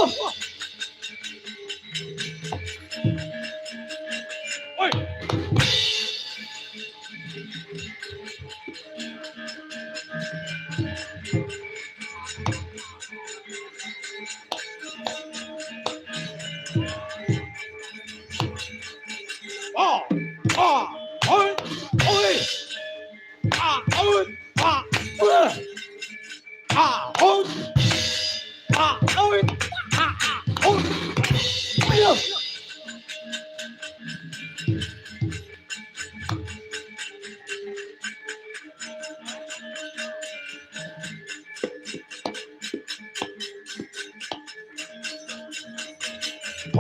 Oi. Oh, oh, oi, oi. Ah, oi, ah, ah, oi. Ah, oi. Ah, oi. Ayo.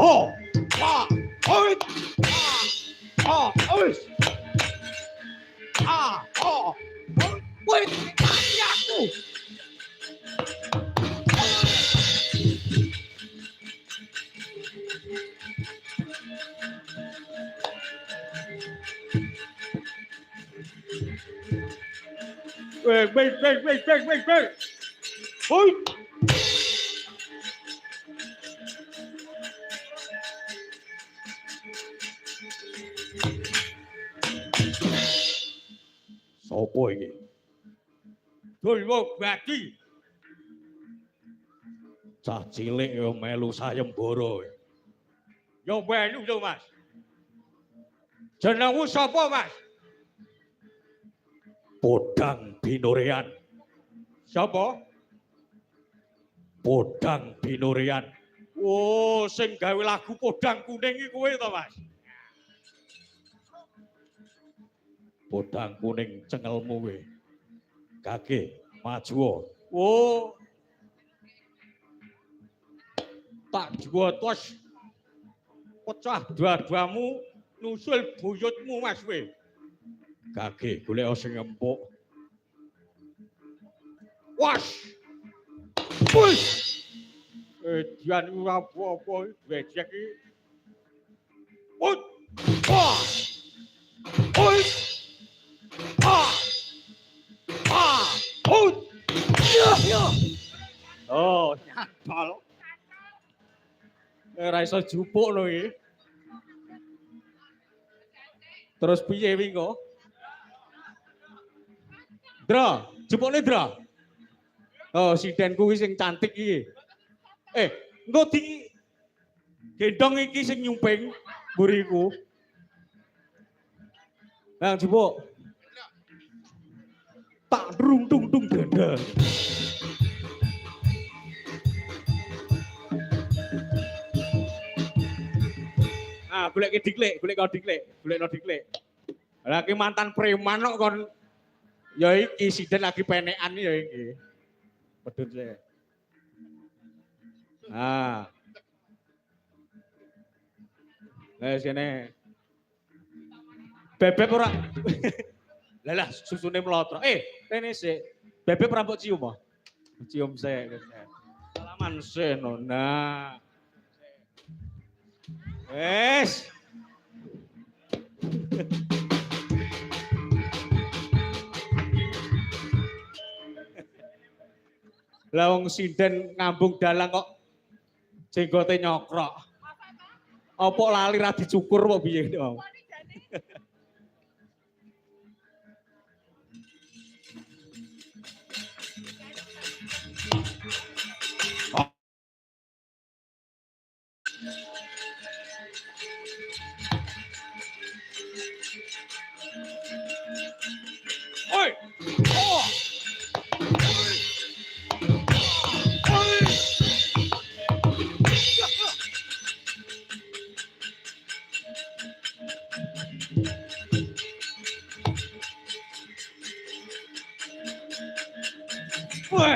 Oh, ah, oi. Ah, oi. Ah, oh. Woi, kaki aku. Wait, wait, wait, wait, wait, wait, wait. Oi. Sopo iki? Dulwo Badi. Cah cilik yo melu sayembara. Yo melu to, Mas. Jenengmu sapa, Mas? Podang Binorean. Sapa? Podang Binorean. Oh, sing gawe lagu Podang Kuning iki kowe to, Mas? Podang kuning cengelmu kowe. Kake maju. Oh. Tak juotos pecah dua-duamu nusul buyutmu Mas kowe. Kake golek sing empuk. Was. Wis. Dian ora apa-apa becek iki. Ut. Ah. Oi. Ah. Ah. Ut. Ya. Oh, nyantol. Ora iso jupuk lho iki. Terus piye wingi? Dra, jupukne Dra. Oh, sinden kuwi sing cantik iki. Engko di gendong iki sing nyumping mburiku. Nah, jupuk. Tak drung dung dung dada. Ah, golek diklik, golek kau diklik, golek no diklik. Lagi mantan preman kok kon ya iki siden lagi penekan ya iki. Pedhun sih. Ah. Lah sini. Bebek ora. Lah susune mlotrok. Rene sik. Bebek ora mbok cium ah. Cium sik. Salaman sik Nona. Wes. Lah wong sinden ngambung dalang kok jenggote nyokrok. Apa lali ra dicukur apa piye to? Oi! Oh! Oi!